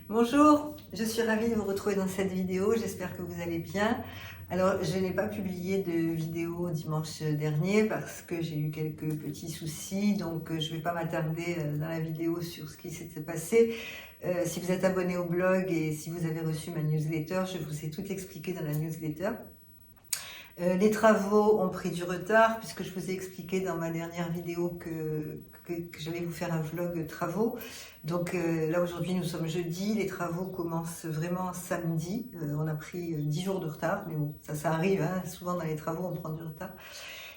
Bonjour, je suis ravie de vous retrouver dans cette vidéo, j'espère que vous allez bien. Alors, je n'ai pas publié de vidéo dimanche dernier parce que j'ai eu quelques petits soucis, donc je ne vais pas m'attarder dans la vidéo sur ce qui s'était passé. Si vous êtes abonné au blog et si vous avez reçu ma newsletter, je vous ai tout expliqué dans la newsletter. Les travaux ont pris du retard puisque je vous ai expliqué dans ma dernière vidéo que j'allais vous faire un vlog travaux. Donc là aujourd'hui nous sommes jeudi, les travaux commencent vraiment samedi. On a pris 10 jours de retard, mais bon ça arrive, hein. Souvent dans les travaux on prend du retard.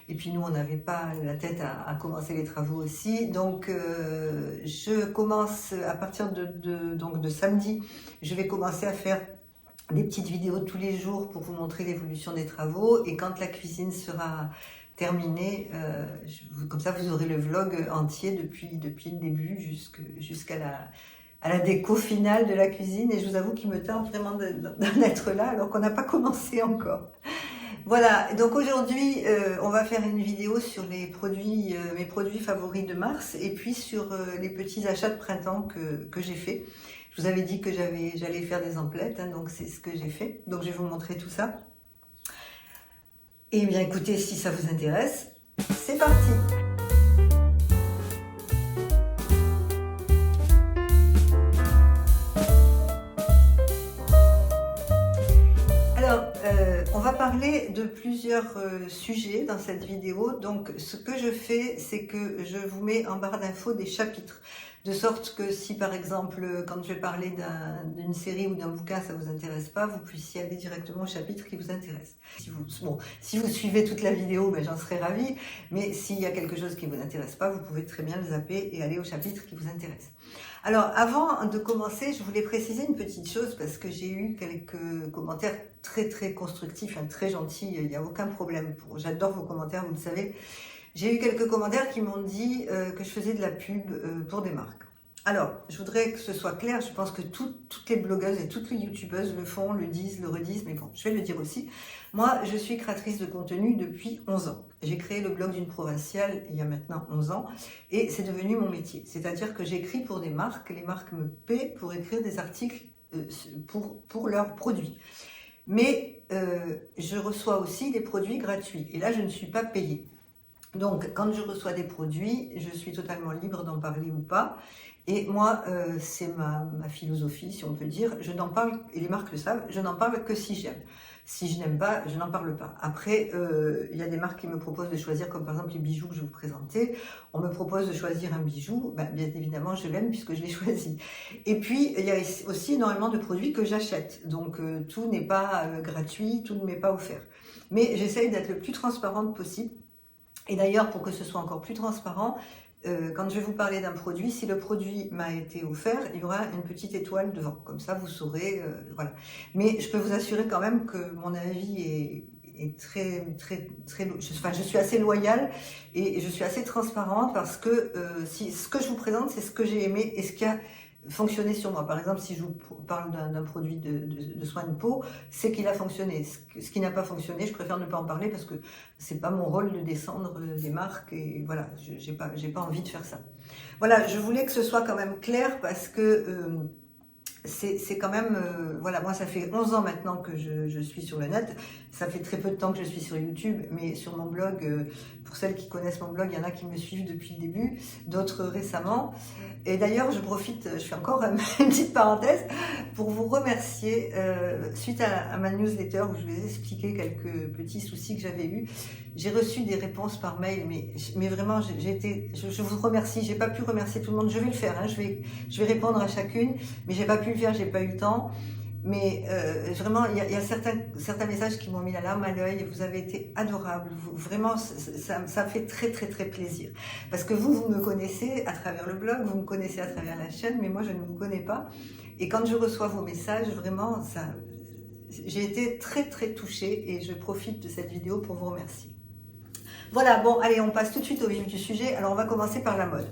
Et puis nous on n'avait pas la tête à commencer les travaux aussi. Donc je commence à partir de samedi, je vais commencer à faire des petites vidéos tous les jours pour vous montrer l'évolution des travaux, et quand la cuisine sera terminée, comme ça vous aurez le vlog entier depuis le début jusqu'à la déco finale de la cuisine, et je vous avoue qu'il me tente vraiment d'en être là alors qu'on n'a pas commencé encore. Voilà, donc aujourd'hui on va faire une vidéo sur les produits, mes produits favoris de mars, et puis sur les petits achats de printemps que j'ai fait. Je vous avais dit que j'allais faire des emplettes, hein, donc c'est ce que j'ai fait. Donc je vais vous montrer tout ça. Et bien écoutez, si ça vous intéresse, c'est parti! Alors, on va parler de plusieurs sujets dans cette vidéo. Donc ce que je fais, c'est que je vous mets en barre d'infos des chapitres. De sorte que si par exemple, quand je vais parler d'une série ou d'un bouquin, ça vous intéresse pas, vous puissiez aller directement au chapitre qui vous intéresse. Si vous suivez toute la vidéo, ben, j'en serais ravie, mais s'il y a quelque chose qui vous intéresse pas, vous pouvez très bien le zapper et aller au chapitre qui vous intéresse. Alors, avant de commencer, je voulais préciser une petite chose parce que j'ai eu quelques commentaires très constructifs, hein, très gentils, il n'y a aucun problème. J'adore vos commentaires, vous le savez. J'ai eu quelques commentaires qui m'ont dit que je faisais de la pub pour des marques. Alors, je voudrais que ce soit clair, je pense que toutes les blogueuses et toutes les youtubeuses le font, le disent, le redisent, mais bon, je vais le dire aussi. Moi, je suis créatrice de contenu depuis 11 ans. J'ai créé le blog d'une provinciale il y a maintenant 11 ans et c'est devenu mon métier. C'est-à-dire que j'écris pour des marques, les marques me paient pour écrire des articles pour leurs produits. Mais je reçois aussi des produits gratuits et là, je ne suis pas payée. Donc, quand je reçois des produits, je suis totalement libre d'en parler ou pas. Et moi, c'est ma philosophie, si on peut dire. Je n'en parle, et les marques le savent, je n'en parle que si j'aime. Si je n'aime pas, je n'en parle pas. Après, il y a des marques qui me proposent de choisir, comme par exemple les bijoux que je vous présentais. On me propose de choisir un bijou, ben, bien évidemment, je l'aime puisque je l'ai choisi. Et puis, il y a aussi énormément de produits que j'achète. Donc, tout n'est pas gratuit, tout ne m'est pas offert. Mais j'essaye d'être le plus transparente possible. Et d'ailleurs, pour que ce soit encore plus transparent, quand je vais vous parler d'un produit, si le produit m'a été offert, il y aura une petite étoile devant. Comme ça, vous saurez, voilà. Mais je peux vous assurer quand même que mon avis est je suis assez loyale et je suis assez transparente parce que ce que je vous présente, c'est ce que j'ai aimé et ce qui a fonctionner sur moi. Par exemple, si je vous parle d'un produit de soin de peau, c'est qu'il a fonctionné. Ce qui n'a pas fonctionné, je préfère ne pas en parler parce que c'est pas mon rôle de descendre des marques et voilà, j'ai pas envie de faire ça. Voilà, je voulais que ce soit quand même clair parce que c'est quand même, voilà, moi ça fait 11 ans maintenant que je suis sur le net, ça fait très peu de temps que je suis sur YouTube, mais sur mon blog, pour celles qui connaissent mon blog, il y en a qui me suivent depuis le début, d'autres récemment. Et d'ailleurs, je profite, je fais encore une petite parenthèse, pour vous remercier, suite à ma newsletter où je vous ai expliqué quelques petits soucis que j'avais eus, j'ai reçu des réponses par mail, mais vraiment, je vous remercie, j'ai pas pu remercier tout le monde, je vais le faire, hein, je vais répondre à chacune, mais j'ai pas pu le faire, j'ai pas eu le temps. Mais vraiment, il y a certains messages qui m'ont mis la larme à l'œil. Vous avez été adorables. Vraiment, ça me fait très plaisir. Parce que vous me connaissez à travers le blog, vous me connaissez à travers la chaîne, mais moi, je ne vous connais pas. Et quand je reçois vos messages, vraiment, j'ai été très touchée et je profite de cette vidéo pour vous remercier. Voilà, bon, allez, on passe tout de suite au vif du sujet. Alors, on va commencer par la mode.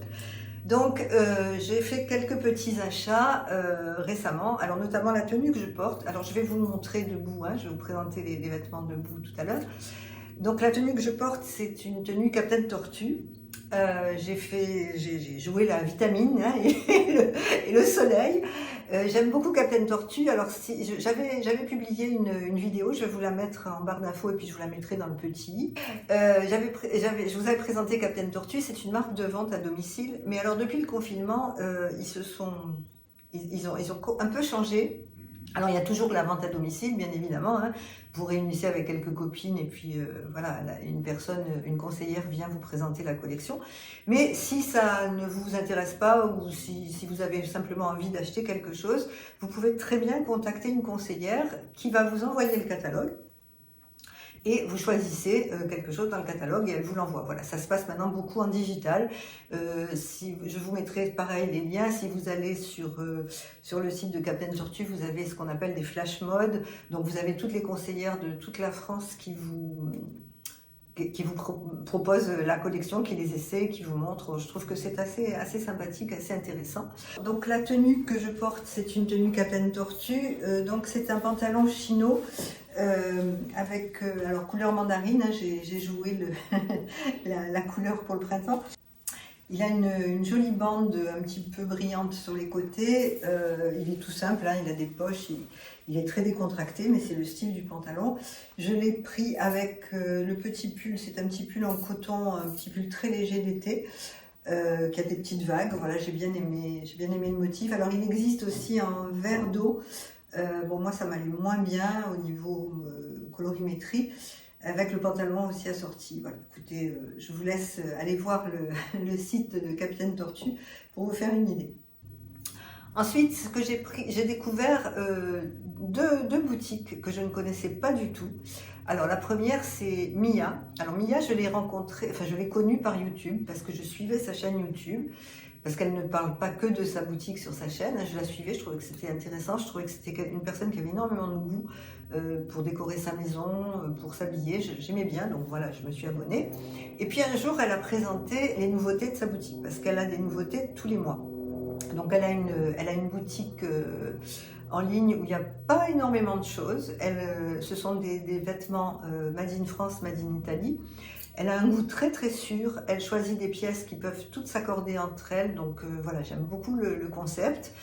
Donc, j'ai fait quelques petits achats récemment, alors notamment la tenue que je porte. Alors, je vais vous le montrer debout, hein, je vais vous présenter les vêtements debout tout à l'heure. Donc, la tenue que je porte, c'est une tenue Captain Tortue. J'ai joué la vitamine hein, et le soleil. J'aime beaucoup Captain Tortue. Alors, j'avais publié une vidéo, je vais vous la mettre en barre d'infos et puis je vous la mettrai dans le petit. Je vous avais présenté Captain Tortue, c'est une marque de vente à domicile. Mais alors, depuis le confinement, ils ont un peu changé. Alors, il y a toujours la vente à domicile, bien évidemment. Hein. Vous réunissez avec quelques copines et puis voilà, une conseillère vient vous présenter la collection. Mais si ça ne vous intéresse pas ou si vous avez simplement envie d'acheter quelque chose, vous pouvez très bien contacter une conseillère qui va vous envoyer le catalogue. Et vous choisissez quelque chose dans le catalogue et elle vous l'envoie. Voilà, ça se passe maintenant beaucoup en digital. Je vous mettrai pareil les liens. Si vous allez sur le site de Captain Tortue, vous avez ce qu'on appelle des flash modes. Donc vous avez toutes les conseillères de toute la France qui vous proposent la collection, qui les essaient, qui vous montrent. Je trouve que c'est assez sympathique, assez intéressant. Donc la tenue que je porte, c'est une tenue Captain Tortue. Donc c'est un pantalon chino. Avec alors couleur mandarine, hein, j'ai joué la couleur pour le printemps. Il a une jolie bande un petit peu brillante sur les côtés. Il est tout simple, hein, il a des poches, il est très décontracté, mais c'est le style du pantalon. Je l'ai pris avec le petit pull, c'est un petit pull en coton, un petit pull très léger d'été. Qui a des petites vagues. Voilà, j'ai bien aimé le motif. Alors il existe aussi en vert d'eau. Bon, moi ça m'allait moins bien au niveau colorimétrie, avec le pantalon aussi assorti. Voilà, écoutez, je vous laisse aller voir le site de Captain Tortue pour vous faire une idée. Ensuite, ce que j'ai découvert deux boutiques que je ne connaissais pas du tout. Alors la première, c'est Mia. Alors Mia, je l'ai connue par YouTube parce que je suivais sa chaîne YouTube. Parce qu'elle ne parle pas que de sa boutique sur sa chaîne. Je la suivais, je trouvais que c'était intéressant, je trouvais que c'était une personne qui avait énormément de goût pour décorer sa maison, pour s'habiller, j'aimais bien, donc voilà, je me suis abonnée. Et puis un jour, elle a présenté les nouveautés de sa boutique, parce qu'elle a des nouveautés tous les mois. Donc elle a une boutique en ligne où il n'y a pas énormément de choses. Ce sont des vêtements Made in France, Made in Italy. Elle a un goût très très sûr, elle choisit des pièces qui peuvent toutes s'accorder entre elles, donc voilà, j'aime beaucoup le concept.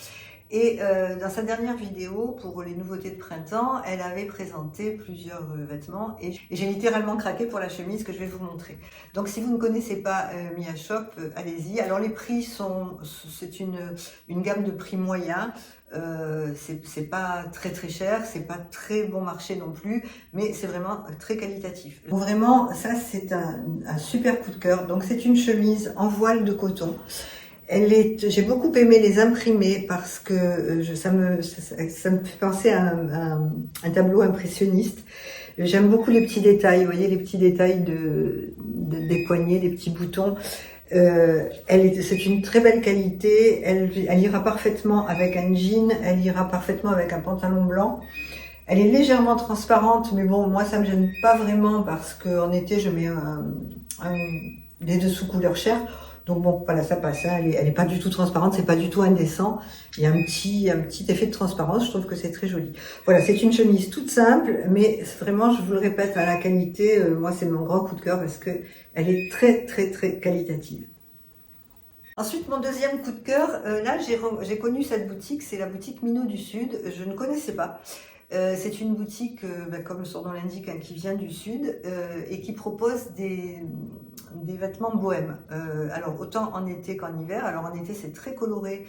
Et dans sa dernière vidéo, pour les nouveautés de printemps, elle avait présenté plusieurs vêtements et j'ai littéralement craqué pour la chemise que je vais vous montrer. Donc si vous ne connaissez pas Mia Shop, allez-y. Alors les prix c'est une gamme de prix moyens. C'est pas très très cher, c'est pas très bon marché non plus, mais c'est vraiment très qualitatif. Donc vraiment, ça c'est un super coup de cœur. Donc c'est une chemise en voile de coton. J'ai beaucoup aimé les imprimer parce que ça me fait penser à un tableau impressionniste. J'aime beaucoup les petits détails, vous voyez les petits détails des poignets, des petits boutons. C'est une très belle qualité, elle ira parfaitement avec un jean, elle ira parfaitement avec un pantalon blanc. Elle est légèrement transparente, mais bon, moi ça me gêne pas vraiment parce qu'en été je mets des dessous couleur chair. Donc bon, voilà, ça passe, hein. Elle est pas du tout transparente, c'est pas du tout indécent. Il y a un petit effet de transparence, je trouve que c'est très joli. Voilà, c'est une chemise toute simple, mais vraiment, je vous le répète, à la qualité, moi c'est mon grand coup de cœur parce que elle est très très très qualitative. Ensuite, mon deuxième coup de cœur, là j'ai connu cette boutique, c'est la boutique Minot du Sud, je ne connaissais pas. C'est une boutique, comme son nom l'indique, hein, qui vient du Sud et qui propose des vêtements bohèmes. Alors autant en été qu'en hiver. Alors en été c'est très coloré,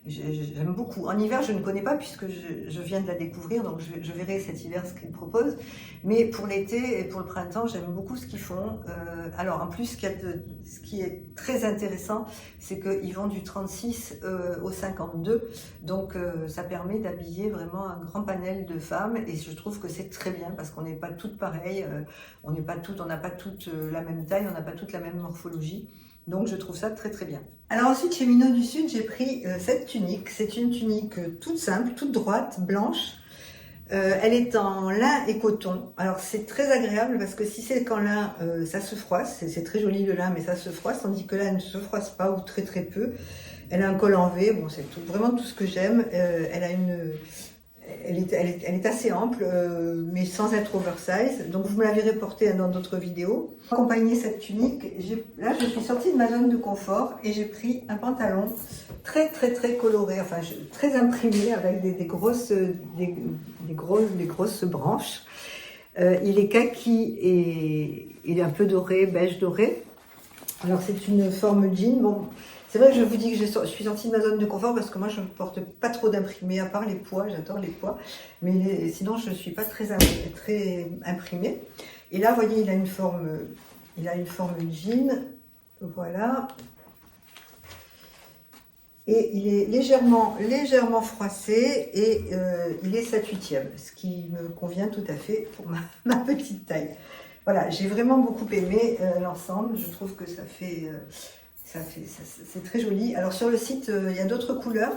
j'aime beaucoup. En hiver je ne connais pas puisque je viens de la découvrir, donc je verrai cet hiver ce qu'ils proposent. Mais pour l'été et pour le printemps j'aime beaucoup ce qu'ils font. Alors en plus ce qui est très intéressant, c'est qu'ils vont du 36 au 52. Donc ça permet d'habiller vraiment un grand panel de femmes et je trouve que c'est très bien parce qu'on n'est pas toutes pareilles, on n'a pas toutes la même taille, on n'a pas toutes la même morphologie. Donc je trouve ça très très bien. Alors ensuite chez Minot du Sud, j'ai pris cette tunique. C'est une tunique toute simple, toute droite, blanche. Elle est en lin et coton. Alors c'est très agréable parce que si c'est qu'en lin, ça se froisse. C'est très joli le lin, mais ça se froisse, tandis que là, elle ne se froisse pas ou très très peu. Elle a un col en V, bon c'est vraiment tout ce que j'aime. elle est assez ample, mais sans être oversize. Donc vous me l'avez reporté dans d'autres vidéos. Pour accompagner cette tunique, là je suis sortie de ma zone de confort et j'ai pris un pantalon très coloré, enfin très imprimé avec des grosses branches. Il est kaki et il est un peu doré, beige doré. Alors c'est une forme jean. Bon, c'est vrai que je vous dis que je suis sortie de ma zone de confort parce que moi je ne porte pas trop d'imprimés, à part les pois, j'adore les pois, mais sinon je ne suis pas très imprimée. Et là, vous voyez, il a une forme jean, voilà. Et il est légèrement froissé et il est 7/8e, ce qui me convient tout à fait pour ma petite taille. Voilà, j'ai vraiment beaucoup aimé l'ensemble, je trouve que c'est très joli. Alors sur le site, il y a d'autres couleurs.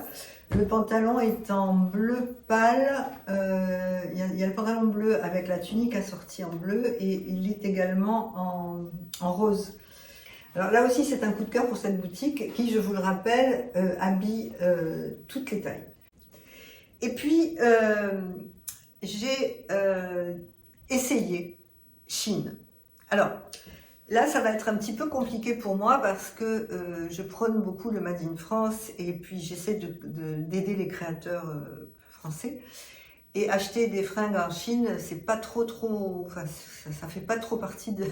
Le pantalon est en bleu pâle, il y a le pantalon bleu avec la tunique assortie en bleu et il est également en rose. Alors là aussi, c'est un coup de cœur pour cette boutique qui, je vous le rappelle, habille toutes les tailles. Et puis, j'ai essayé Shein. Alors, là, ça va être un petit peu compliqué pour moi parce que je prône beaucoup le Made in France et puis j'essaie d'aider les créateurs français. Et acheter des fringues en Chine, c'est pas trop, enfin, ça fait pas trop partie de,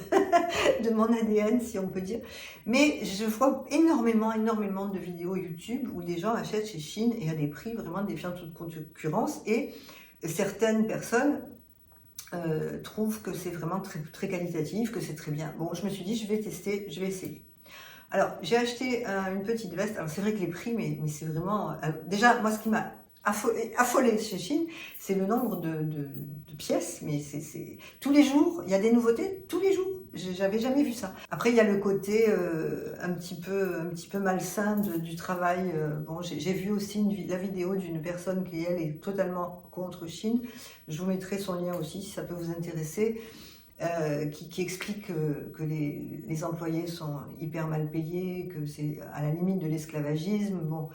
de mon ADN, si on peut dire. Mais je vois énormément de vidéos YouTube où des gens achètent chez Shein et à des prix vraiment défiant toute concurrence. Et certaines personnes trouvent que c'est vraiment très qualitatif, que c'est très bien. Bon, je me suis dit, je vais tester, je vais essayer. Alors, j'ai acheté une petite veste. Alors, c'est vrai que les prix, mais c'est vraiment... déjà, moi, ce qui m'a affolé chez Shein, c'est le nombre de pièces, mais c'est tous les jours, il y a des nouveautés, tous les jours. J'avais jamais vu ça. Après, il y a le côté un petit peu malsain du travail. Bon, j'ai vu aussi la vidéo d'une personne qui, elle, est totalement contre Shein. Je vous mettrai son lien aussi, si ça peut vous intéresser. Qui explique que les employés sont hyper mal payés, que c'est à la limite de l'esclavagisme. Bon.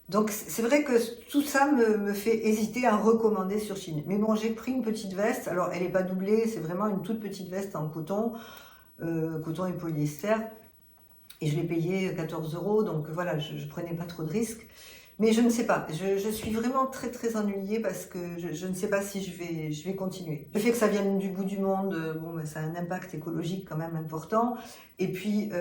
Donc c'est vrai que tout ça me fait hésiter à recommander sur Shein. Mais bon, j'ai pris une petite veste, alors elle n'est pas doublée, c'est vraiment une toute petite veste en coton, coton et polyester. Et je l'ai payé 14 €, donc voilà, je ne prenais pas trop de risques. Mais je ne sais pas, je suis vraiment très ennuyée parce que je ne sais pas si je vais continuer. Le fait que ça vienne du bout du monde, bon, ben, ça a un impact écologique quand même important. Et puis,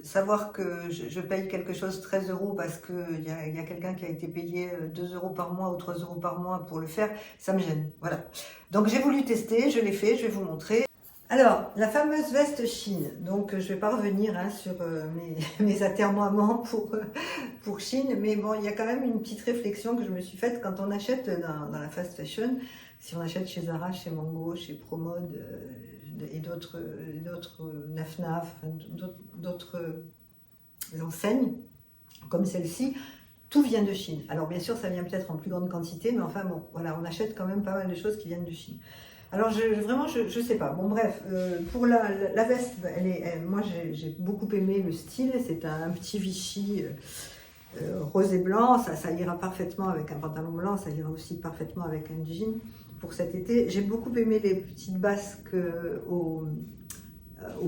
savoir que je paye quelque chose 13 € parce qu'il y a quelqu'un qui a été payé 2 € par mois ou 3 € par mois pour le faire, ça me gêne. Voilà. Donc j'ai voulu tester, je l'ai fait, je vais vous montrer. Alors, la fameuse veste Shein, donc je ne vais pas revenir sur mes atermoiements pour Shein, mais bon, il y a quand même une petite réflexion que je me suis faite quand on achète dans la fast fashion, si on achète chez Zara, chez Mango, chez Promode et d'autres Naf, d'autres enseignes comme celle-ci, tout vient de Chine. Alors bien sûr, ça vient peut-être en plus grande quantité, mais enfin bon, voilà, on achète quand même pas mal de choses qui viennent de Chine. Alors vraiment, je sais pas. Bon bref, pour la veste, moi j'ai beaucoup aimé le style. C'est un petit Vichy rose et blanc. Ça ira parfaitement avec un pantalon blanc. Ça ira aussi parfaitement avec un jean pour cet été. J'ai beaucoup aimé les petites basques aux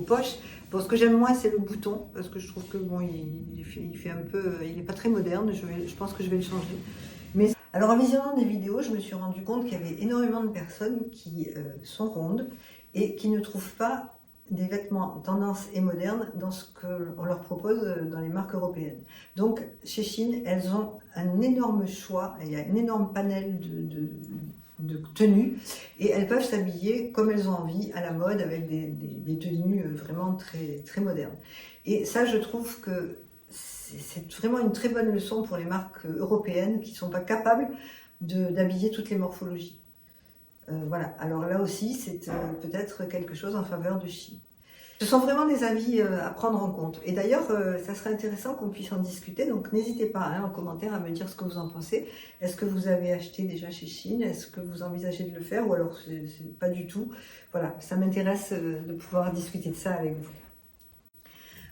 poches. Bon, ce que j'aime moins, c'est le bouton, parce que je trouve que bon, il fait un peu, il n'est pas très moderne. Je pense que je vais le changer. Mais alors, en visionnant des vidéos, je me suis rendu compte qu'il y avait énormément de personnes qui sont rondes et qui ne trouvent pas des vêtements tendance et modernes dans ce qu'on leur propose dans les marques européennes. Donc, chez Shein, elles ont un énorme choix, il y a un énorme panel de tenues et elles peuvent s'habiller comme elles ont envie, à la mode, avec des tenues vraiment très modernes. Et ça, je trouve que c'est vraiment une très bonne leçon pour les marques européennes qui ne sont pas capables d'habiller toutes les morphologies. Voilà, alors là aussi, c'est peut-être quelque chose en faveur de Shein. Ce sont vraiment des avis à prendre en compte. Et d'ailleurs, ça serait intéressant qu'on puisse en discuter. Donc, n'hésitez pas en commentaire à me dire ce que vous en pensez. Est-ce que vous avez acheté déjà chez Shein? Est-ce que vous envisagez de le faire? Ou alors, c'est pas du tout. Voilà, ça m'intéresse de pouvoir discuter de ça avec vous.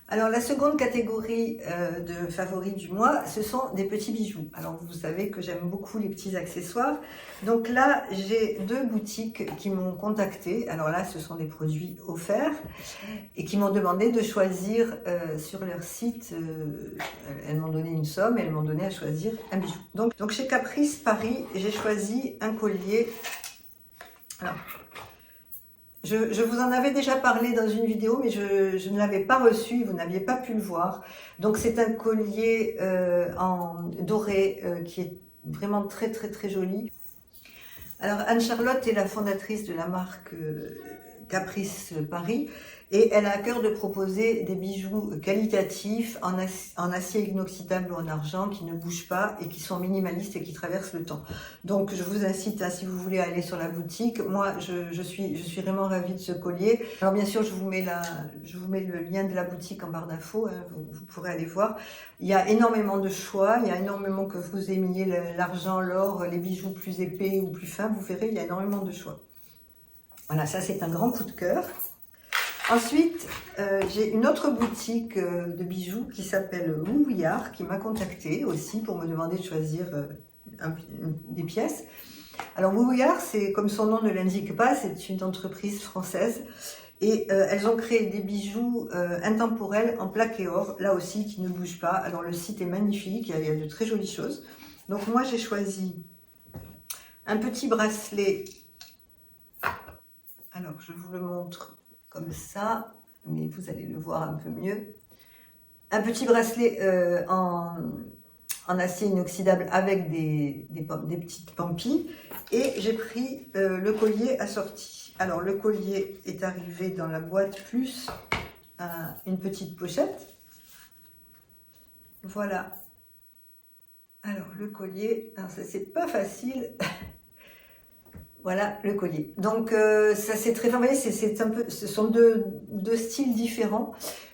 Alors la seconde catégorie de favoris du mois, ce sont des petits bijoux. Alors vous savez que j'aime beaucoup les petits accessoires. Donc là, j'ai 2 boutiques qui m'ont contacté. Alors là, ce sont des produits offerts et qui m'ont demandé de choisir sur leur site. Elles m'ont donné une somme et elles m'ont donné à choisir un bijou. Donc chez Caprice Paris, j'ai choisi un collier. Alors, je vous en avais déjà parlé dans une vidéo, mais je ne l'avais pas reçu, vous n'aviez pas pu le voir. Donc c'est un collier en doré qui est vraiment très très très joli. Alors Anne-Charlotte est la fondatrice de la marque Caprice Paris et elle a à cœur de proposer des bijoux qualitatifs en acier inoxydable ou en argent qui ne bougent pas et qui sont minimalistes et qui traversent le temps. Donc je vous incite, si vous voulez aller sur la boutique, moi je suis vraiment ravie de ce collier. Alors bien sûr je vous mets le lien de la boutique en barre d'infos, hein, vous pourrez aller voir. Il y a énormément de choix, il y a énormément, que vous aimiez l'argent, l'or, les bijoux plus épais ou plus fins, vous verrez, il y a énormément de choix. Voilà, ça c'est un grand coup de cœur. Ensuite, j'ai une autre boutique de bijoux qui s'appelle Wouillard, qui m'a contactée aussi pour me demander de choisir des pièces. Alors Wouillard, c'est comme son nom ne l'indique pas, c'est une entreprise française et elles ont créé des bijoux intemporels en plaqué or, là aussi qui ne bougent pas. Alors le site est magnifique, il y a de très jolies choses. Donc moi j'ai choisi un petit bracelet. Alors je vous le montre comme ça, mais vous allez le voir un peu mieux. Un petit bracelet en acier inoxydable avec des petites pampilles. Et j'ai pris le collier assorti. Alors le collier est arrivé dans la boîte plus une petite pochette. Voilà. Alors le collier, alors ça c'est pas facile. Voilà le collier. Donc ça c'est très, vous voyez, c'est un peu, ce sont deux styles différents.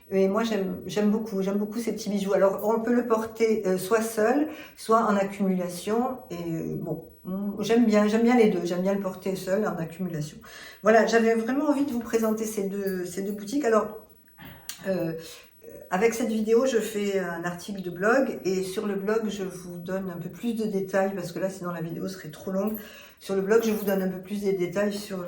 Et moi j'aime beaucoup ces petits bijoux. Alors on peut le porter soit seul, soit en accumulation. Et bon, j'aime bien les deux. J'aime bien le porter seul en accumulation. Voilà, j'avais vraiment envie de vous présenter ces deux boutiques. Alors avec cette vidéo, je fais un article de blog et sur le blog, je vous donne un peu plus de détails parce que là, sinon la vidéo serait trop longue. Sur le blog, je vous donne un peu plus de détails sur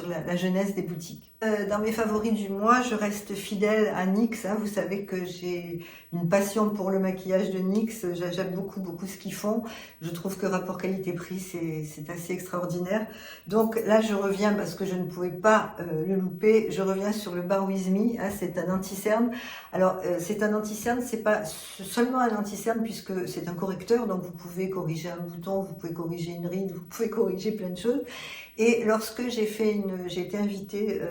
la genèse des boutiques. Dans mes favoris du mois, je reste fidèle à NYX. Hein. Vous savez que j'ai une passion pour le maquillage de NYX. J'aime beaucoup ce qu'ils font. Je trouve que rapport qualité-prix, c'est assez extraordinaire. Donc là, je reviens parce que je ne pouvais pas le louper. Je reviens sur le Bar With Me. Hein. C'est un anti-cerne. Alors, c'est un anti-cerne. C'est pas seulement un anti-cerne puisque c'est un correcteur. Donc, vous pouvez corriger un bouton, vous pouvez corriger une ride, vous pouvez corriger plein de choses. Et lorsque j'ai été invitée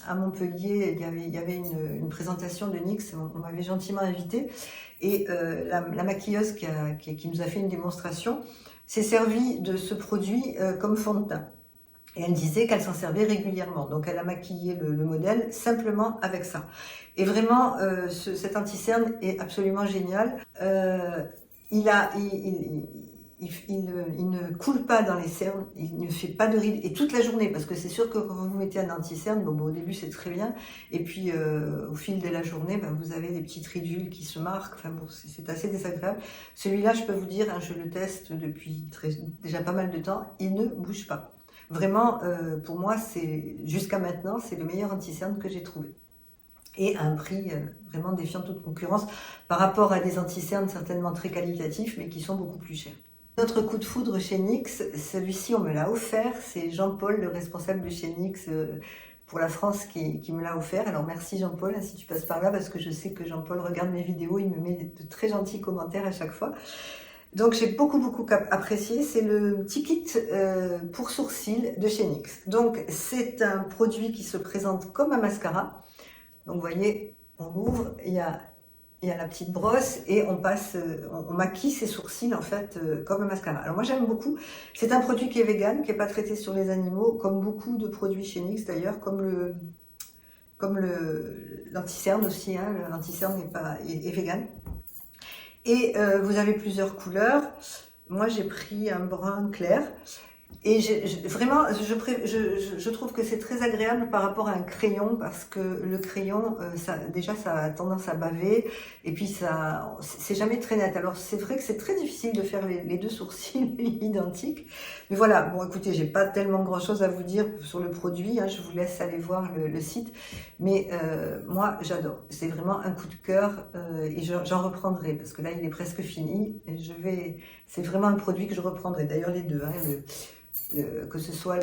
à Montpellier, il y avait une présentation de NYX, on m'avait gentiment invitée, et la maquilleuse qui nous a fait une démonstration s'est servie de ce produit comme fond de teint. Et elle disait qu'elle s'en servait régulièrement. Donc elle a maquillé le modèle simplement avec ça. Et vraiment, cet anti-cerne est absolument génial. Il ne coule pas dans les cernes, il ne fait pas de rides, et toute la journée, parce que c'est sûr que quand vous mettez un anti-cerne, bon, au début c'est très bien, et puis au fil de la journée, vous avez des petites ridules qui se marquent, enfin bon, c'est assez désagréable. Celui-là, je peux vous dire, hein, je le teste depuis déjà pas mal de temps, il ne bouge pas. Vraiment, pour moi, jusqu'à maintenant, c'est le meilleur anti-cerne que j'ai trouvé. Et à un prix vraiment défiant toute concurrence par rapport à des anti-cernes certainement très qualitatifs, mais qui sont beaucoup plus chers. Notre coup de foudre chez NYX, celui-ci on me l'a offert, c'est Jean-Paul, le responsable de chez NYX pour la France qui me l'a offert. Alors merci Jean-Paul, hein, si tu passes par là, parce que je sais que Jean-Paul regarde mes vidéos, il me met de très gentils commentaires à chaque fois. Donc j'ai beaucoup apprécié, c'est le petit kit pour sourcils de chez NYX. Donc c'est un produit qui se présente comme un mascara. Donc vous voyez, on ouvre, il y a la petite brosse et on maquille ses sourcils en fait comme un mascara. Alors moi j'aime beaucoup, c'est un produit qui est vegan, qui n'est pas traité sur les animaux, comme beaucoup de produits chez NYX d'ailleurs, comme l'anti-cerne aussi, hein, l'anti-cerne est vegan. Et vous avez plusieurs couleurs, moi j'ai pris un brun clair. Et vraiment, je trouve que c'est très agréable par rapport à un crayon parce que le crayon, déjà, ça a tendance à baver et puis c'est jamais très net. Alors, c'est vrai que c'est très difficile de faire les deux sourcils identiques. Mais voilà, bon, écoutez, j'ai pas tellement grand-chose à vous dire sur le produit. Hein, je vous laisse aller voir le site. Mais moi, j'adore. C'est vraiment un coup de cœur et j'en reprendrai parce que là, il est presque fini. Et c'est vraiment un produit que je reprendrai. D'ailleurs, les deux, hein, que ce soit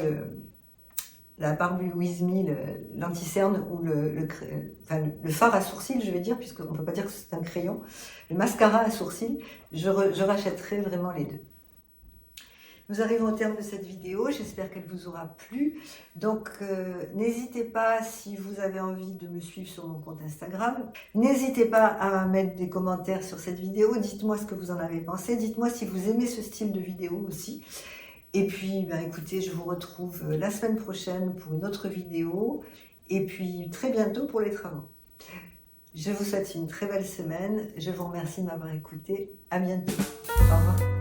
la Barbie With Me, l'anti-cerne ou le fard à sourcils, je vais dire, puisqu'on ne peut pas dire que c'est un crayon, le mascara à sourcils, je rachèterai vraiment les deux. Nous arrivons au terme de cette vidéo, j'espère qu'elle vous aura plu. Donc n'hésitez pas, si vous avez envie de me suivre sur mon compte Instagram, n'hésitez pas à mettre des commentaires sur cette vidéo, dites-moi ce que vous en avez pensé, dites-moi si vous aimez ce style de vidéo aussi. Et puis, écoutez, je vous retrouve la semaine prochaine pour une autre vidéo. Et puis, très bientôt pour les travaux. Je vous souhaite une très belle semaine. Je vous remercie de m'avoir écouté. À bientôt. Au revoir.